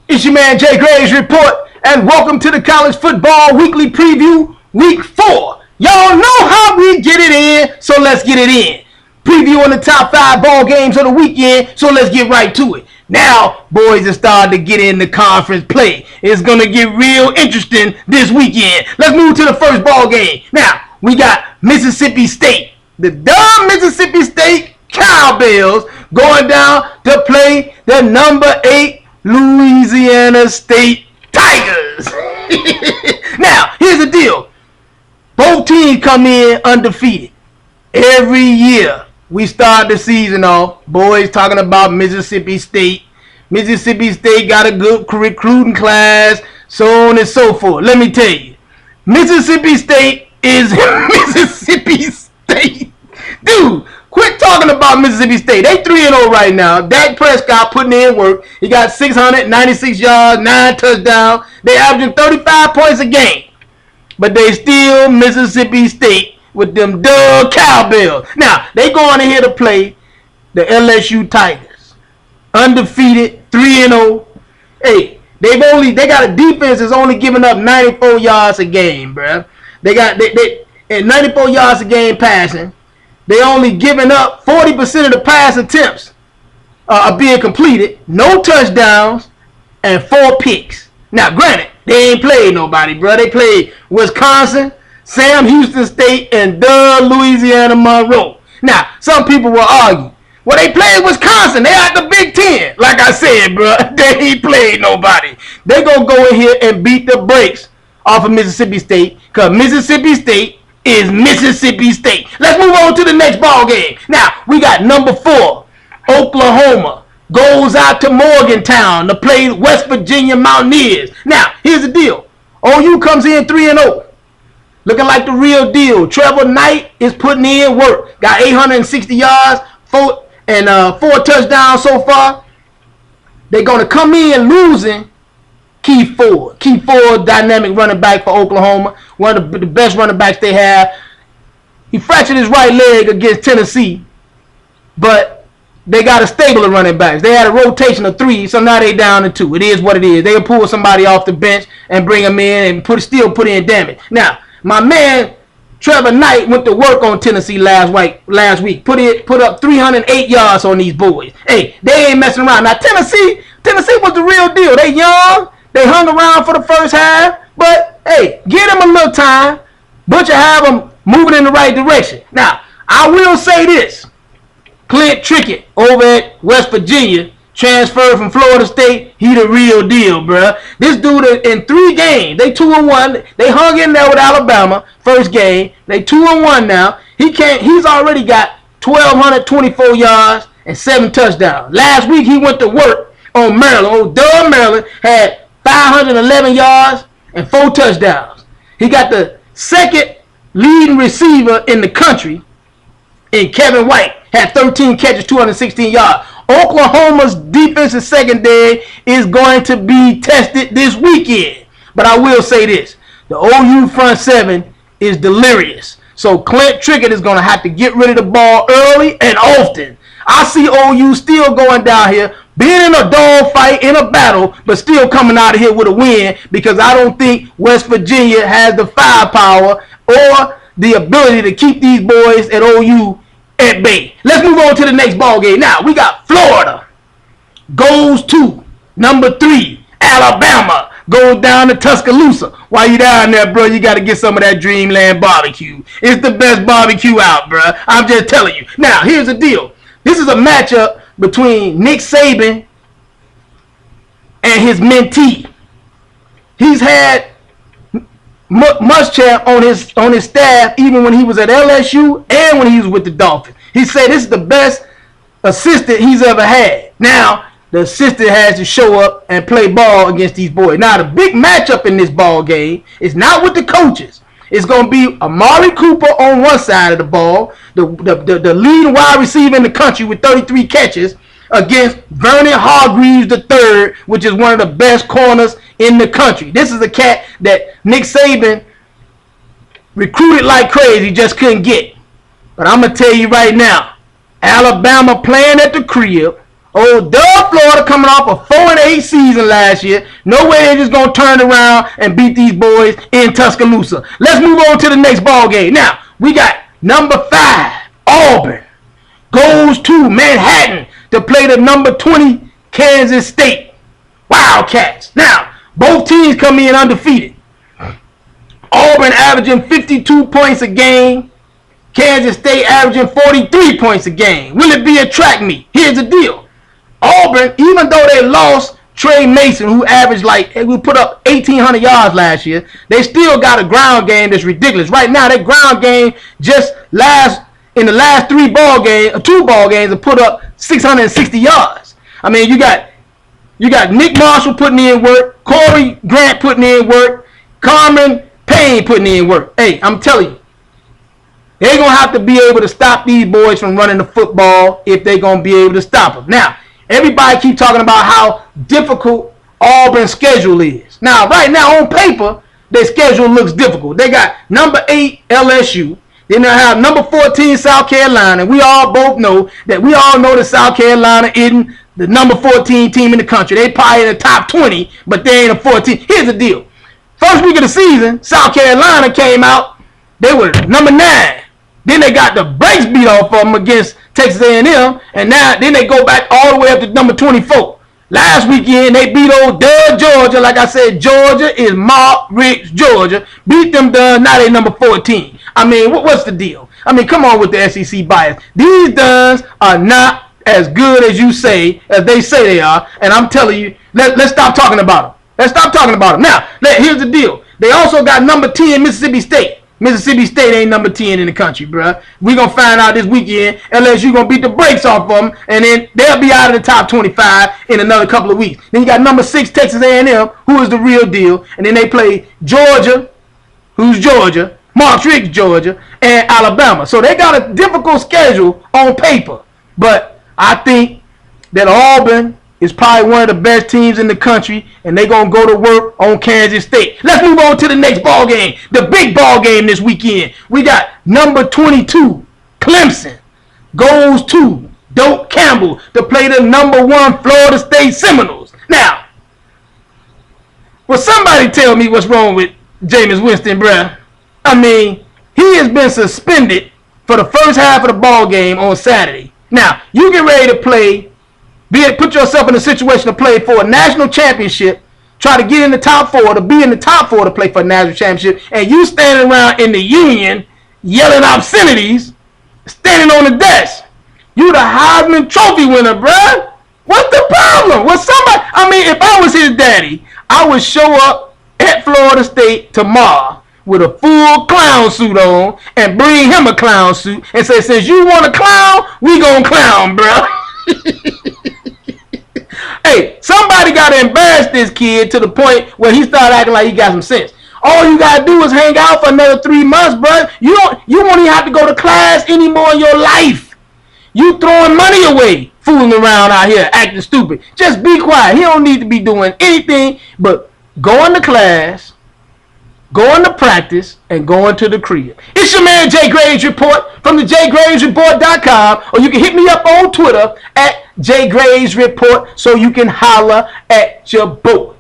It's your man Jay Graves Report, and welcome to the College Football Weekly Preview, Week 4. Y'all know how we get it in, so let's get it in. Previewing the top 5 ball games of the weekend, so let's get right to it. Now, boys are starting to get into conference play. It's going to get real interesting this weekend. Let's move to the first ball game. Now, we got Mississippi State. The dumb Mississippi State Cowbells going down to play the number 8 Louisiana State Tigers. Now, here's the deal. Both teams come in undefeated. Every year we start the season off, boys talking about Mississippi State. Mississippi State got a good recruiting class, so on and so forth. Let me tell you, Mississippi State is Mississippi State. Dude, quit talking about Mississippi State. They 3-0 right now. Dak Prescott putting in work. He got 696 yards, 9 touchdowns. They averaging 35 points a game. But they still Mississippi State with them dumb Cowbells. Now, they going in here to play the LSU Tigers. Undefeated, 3-0. Hey, they got a defense that's only giving up 94 yards a game, bruh. They at 94 yards a game passing. They only giving up 40% of the pass attempts are being completed. No touchdowns and 4 picks. Now, granted, they ain't played nobody, bro. They played Wisconsin, Sam Houston State, and Louisiana Monroe. Now, some people will argue, well, they played Wisconsin. They out the Big Ten. Like I said, bro, they ain't played nobody. They gonna go in here and beat the brakes off of Mississippi State, because Mississippi State is Mississippi State. Let's move on to the next ball game. Now, we got number 4, Oklahoma goes out to Morgantown to play West Virginia Mountaineers. Now, here's the deal. OU comes in 3-0. Looking like the real deal. Trevor Knight is putting in work. Got 860 yards, 4 touchdowns so far. They're going to come in losing Key Ford, dynamic running back for Oklahoma. One of the best running backs they have. He fractured his right leg against Tennessee, but they got a stable of running backs. They had a rotation of 3, so now they down to 2. It is what it is. They can pull somebody off the bench and bring them in and still put in damage. Now, my man Trevor Knight went to work on Tennessee last week. Put up 308 yards on these boys. Hey, they ain't messing around. Now, Tennessee was the real deal. They young. They hung around for the first half, but hey, give them a little time. Butcher have them moving in the right direction. Now, I will say this. Clint Trickett over at West Virginia transferred from Florida State. He the real deal, bruh. This dude in 3 games, they 2-1. They hung in there with Alabama first game. They 2-1 now. He's already got 1,224 yards and 7 touchdowns. Last week he went to work on Maryland. Old Durham, Maryland had 511 yards and 4 touchdowns. He got the second leading receiver in the country in Kevin White. Had 13 catches, 216 yards. Oklahoma's defensive secondary is going to be tested this weekend. But I will say this. The OU front 7 is delirious. So Clint Trickett is going to have to get rid of the ball early and often. I see OU still going down here, being in a dog fight, in a battle, but still coming out of here with a win, because I don't think West Virginia has the firepower or the ability to keep these boys at OU at bay. Let's move on to the next ball game. Now, we got Florida goes to number 3, Alabama goes down to Tuscaloosa. While you down there, bro, you got to get some of that Dreamland barbecue. It's the best barbecue out, bro. I'm just telling you. Now, here's the deal. This is a matchup between Nick Saban and his mentee. He's had Muschamp on his staff even when he was at LSU and when he was with the Dolphins. He said this is the best assistant he's ever had. Now, the assistant has to show up and play ball against these boys. Now, the big matchup in this ball game is not with the coaches. It's going to be Amari Cooper on one side of the ball, the leading wide receiver in the country with 33 catches, against Vernon Hargreaves III, which is one of the best corners in the country. This is a cat that Nick Saban recruited like crazy, just couldn't get. But I'm going to tell you right now, Alabama playing at the crib, Old Dub Florida coming off a 4-8 season last year. No way they're just going to turn around and beat these boys in Tuscaloosa. Let's move on to the next ball game. Now, we got number 5, Auburn, goes to Manhattan to play the number 20 Kansas State Wildcats. Now, both teams come in undefeated. Auburn averaging 52 points a game. Kansas State averaging 43 points a game. Will it be a track meet? Here's the deal. Auburn, even though they lost Trey Mason, who averaged we put up 1,800 yards last year, they still got a ground game that's ridiculous. Right now, that ground game just in the last 2 ball games, and put up 660 yards. I mean, you got Nick Marshall putting in work, Corey Grant putting in work, Carmen Payne putting in work. Hey, I'm telling you, they're going to have to be able to stop these boys from running the football if they're going to be able to stop them. Now, everybody keep talking about how difficult Auburn's schedule is. Now, right now, on paper, their schedule looks difficult. They got number 8 LSU. Then they have number 14 South Carolina. We all know that South Carolina isn't the number 14 team in the country. They probably in the top 20, but they ain't a 14. Here's the deal. First week of the season, South Carolina came out. They were number 9. Then they got the brakes beat off of them against Texas A&M, and then they go back all the way up to number 24. Last weekend, they beat old Dud, Georgia. Like I said, Georgia is Mark Rick's Georgia. Beat them Duns, now they number 14. I mean, what's the deal? I mean, come on with the SEC bias. These Duns are not as good as they say they are, and I'm telling you, let's stop talking about them. Let's stop talking about them. Now, here's the deal. They also got number 10 Mississippi State. Mississippi State ain't number 10 in the country, bruh. We're going to find out this weekend. LSU going to beat the brakes off of them, and then they'll be out of the top 25 in another couple of weeks. Then you got number 6 Texas A&M, who is the real deal. And then they play Georgia, who's Georgia, Mark Rick's Georgia, and Alabama. So they got a difficult schedule on paper. But I think that Auburn is probably one of the best teams in the country, and they're going to go to work on Kansas State. Let's move on to the next ball game, the big ball game this weekend. We got number 22, Clemson, goes to Doak Campbell to play the number 1 Florida State Seminoles. Now, will somebody tell me what's wrong with Jameis Winston, bruh? I mean, he has been suspended for the first half of the ball game on Saturday. Now, you get ready to play, put yourself in a situation to play for a national championship, try to get in the top 4, to be in the top 4 to play for a national championship, and you standing around in the union yelling obscenities, standing on the desk. You the Heisman Trophy winner, bruh. What's the problem? If I was his daddy, I would show up at Florida State tomorrow with a full clown suit on and bring him a clown suit and say, since you want a clown, we gonna clown, bruh. Hey, somebody got to embarrass this kid to the point where he started acting like he got some sense. All you got to do is hang out for another 3 months, bro. You won't even have to go to class anymore in your life. You throwing money away, fooling around out here, acting stupid. Just be quiet. He don't need to be doing anything but going to class, going to practice, and going to the crib. It's your man, Jay Graves Report from the JayGravesReport.com, or you can hit me up on Twitter at JayGravesReport so you can holler at your boy.